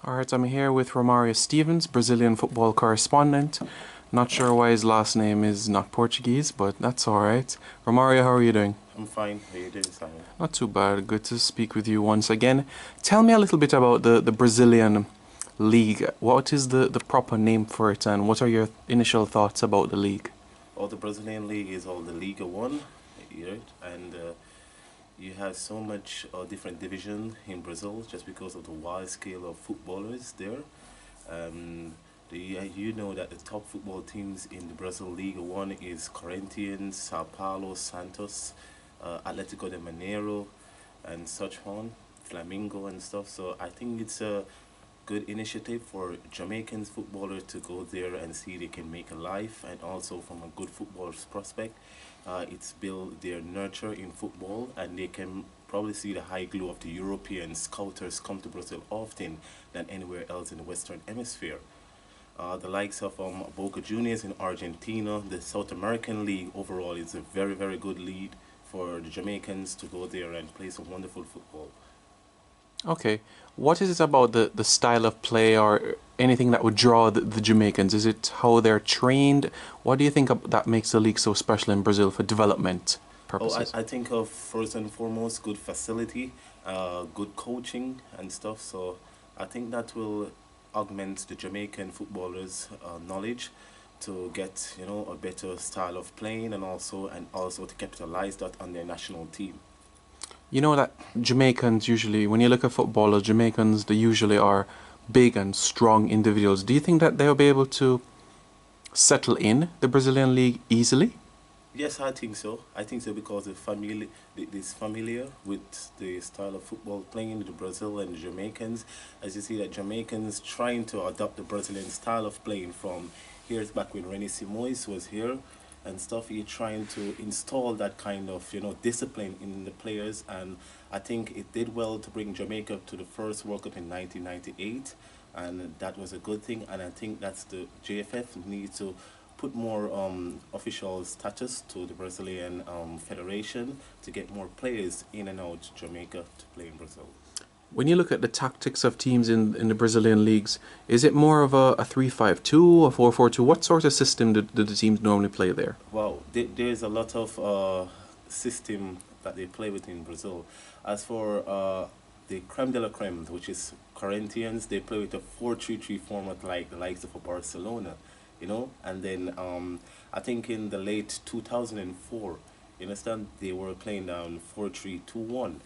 Alright, I'm here with Romario Stevens, Brazilian football correspondent. Not sure why his last name is not Portuguese, but that's alright. Romario, how are you doing? I'm fine. How you doing, Simon? Not too bad. Good to speak with you once again. Tell me a little bit about the Brazilian league. What is the proper name for it, and what are your initial thoughts about the league? All the Brazilian league is all the Liga One, right? And you have so much different division in Brazil just because of the wide scale of footballers there. Um, you know that the top football teams in the Brazil Liga One is Corinthians, Sao Paulo, Santos, Atletico de Mineiro, and such on, Flamingo and stuff. So I think it's a good initiative for Jamaicans footballers to go there and see they can make a life, and also from a good footballer's prospect, it's build their nurture in football, and they can probably see the high glow of the European scouters come to Brazil often than anywhere else in the Western Hemisphere. The likes of Boca Juniors in Argentina, the South American League overall is a very, very good lead for the Jamaicans to go there and play some wonderful football. Okay. What is it about the style of play or anything that would draw the Jamaicans? Is it how they're trained? What do you think that makes the league so special in Brazil for development Oh, purposes? I think of first and foremost good facility, good coaching and stuff. So I think that will augment the Jamaican footballers' knowledge to get a better style of playing, and also to capitalize that on their national team. You know that Jamaicans usually, when you look at footballers, Jamaicans, they usually are big and strong individuals. Do you think that they'll be able to settle in the Brazilian league easily? Yes, I think so. I think so because this familiar with the style of football playing in the Brazil and the Jamaicans. As you see that Jamaicans trying to adopt the Brazilian style of playing from years back when René Simões was here and stuff. He trying to install that kind of discipline in the players, and I think it did well to bring Jamaica to the first World Cup in 1998, and that was a good thing. And I think that's the JFF needs to put more official status to the Brazilian federation to get more players in and out Jamaica to play in Brazil. When you look at the tactics of teams in the Brazilian leagues, is it more of a 3-5-2, a 4-4-2? What sort of system do the teams normally play there? Wow, there's a lot of system that they play with in Brazil. As for the creme de la creme, which is Corinthians, they play with a 4-3-3 format like the likes of a Barcelona, And then I think in the late 2004, you understand, they were playing down 4-3-2-1,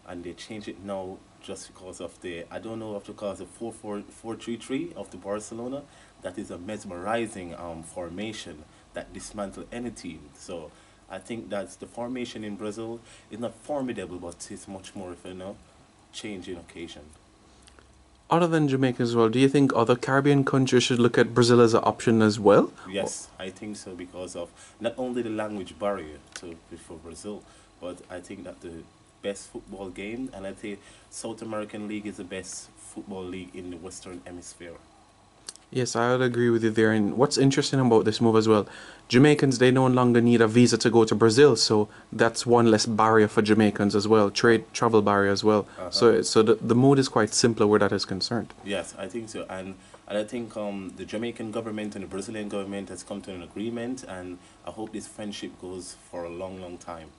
and they changed it now just because of the, I don't know, after because of 4-4-4-3-3 of the Barcelona. That is a mesmerizing formation that dismantle any team. So I think that's the formation in Brazil is not formidable, but it's much more of change in occasion. Other than Jamaica as well, do you think other Caribbean countries should look at Brazil as an option as well? Yes, I think so because of not only the language barrier to for Brazil, but I think that the best football game, and I think South American League is the best football league in the Western Hemisphere. Yes, I would agree with you there. And what's interesting about this move as well, Jamaicans, they no longer need a visa to go to Brazil, so that's one less barrier for Jamaicans as well, trade travel barrier as well. Uh-huh. So the mood is quite simpler where that is concerned. Yes, I think so, and I think the Jamaican government and the Brazilian government has come to an agreement, and I hope this friendship goes for a long, long time.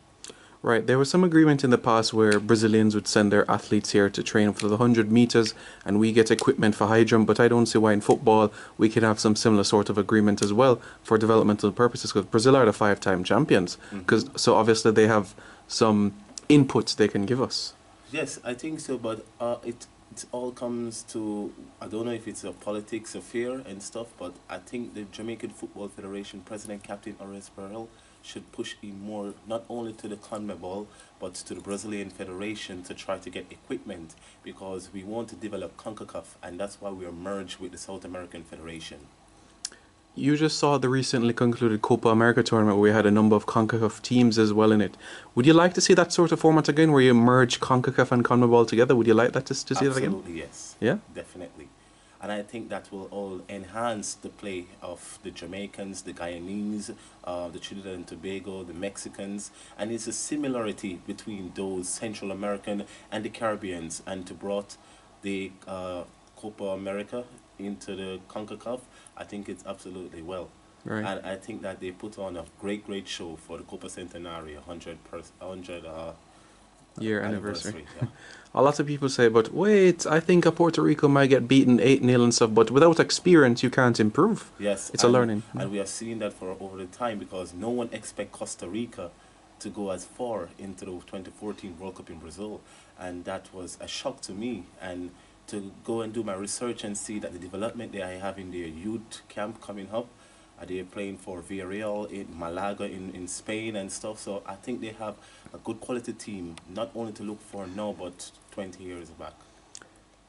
Right, there was some agreement in the past where Brazilians would send their athletes here to train for the 100 meters and we get equipment for high jump, but I don't see why in football we could have some similar sort of agreement as well for developmental purposes because Brazil are the five-time champions. Hmm. So obviously they have some inputs they can give us. Yes, I think so, but it all comes to, I don't know if it's a politics affair and stuff, but I think the Jamaican Football Federation President Captain Horace Burrell should push in more, not only to the CONMEBOL, but to the Brazilian Federation to try to get equipment because we want to develop CONCACAF, and that's why we are merged with the South American Federation. You just saw the recently concluded Copa America tournament where we had a number of CONCACAF teams as well in it. Would you like to see that sort of format again where you merge CONCACAF and CONMEBOL together? Would you like that to see that again? Absolutely, yes. Yeah? Definitely. And I think that will all enhance the play of the Jamaicans, the Guyanese, the Trinidad and Tobago, the Mexicans, and it's a similarity between those Central American and the Caribbeans, and to brought the Copa America into the CONCACAF, I think it's absolutely well. Right. And I think that they put on a great show for the Copa Centenario, 100 Year anniversary. anniversary. Yeah. A lot of people say, but wait, I think Puerto Rico might get beaten 8-0 and stuff, but without experience, you can't improve. Yes, It's a learning. and we have seen that for over the time because no one expect Costa Rica to go as far into the 2014 World Cup in Brazil, and that was a shock to me. And to go and do my research and see that the development they have in their youth camp coming up, they're playing for Villarreal in Malaga in Spain and stuff. So I think they have a good quality team, not only to look for now, but 20 years back.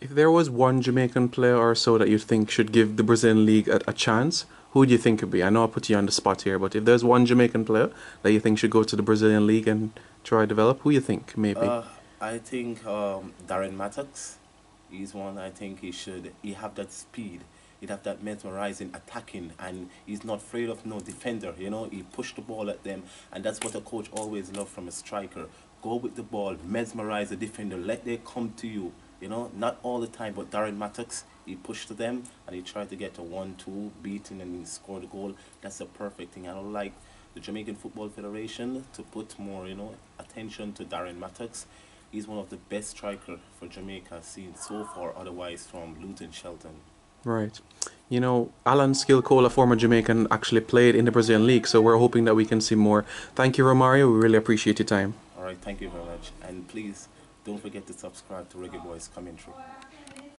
If there was one Jamaican player or so that you think should give the Brazilian League a chance, who do you think it would be? I know I put you on the spot here, but if there's one Jamaican player that you think should go to the Brazilian League and try to develop, who you think maybe? I think Darren Mattocks. He's one. I think he have that speed. He'd have that mesmerizing attacking, and he's not afraid of no defender. You know, he pushed the ball at them, and that's what a coach always loves from a striker. Go with the ball, mesmerize the defender, let them come to you. You know, not all the time, but Darren Mattocks, he pushed to them, and he tried to get a 1-2, beating, and he scored a goal. That's a perfect thing. I don't like the Jamaican Football Federation to put more, attention to Darren Mattocks. He's one of the best strikers for Jamaica seen so far, otherwise from Luton Shelton. Right. You know, Alan Skilcola, former Jamaican, actually played in the Brazilian League, so we're hoping that we can see more. Thank you, Romario. We really appreciate your time. All right, thank you very much. And please, don't forget to subscribe to Reggae Boys Coming Through.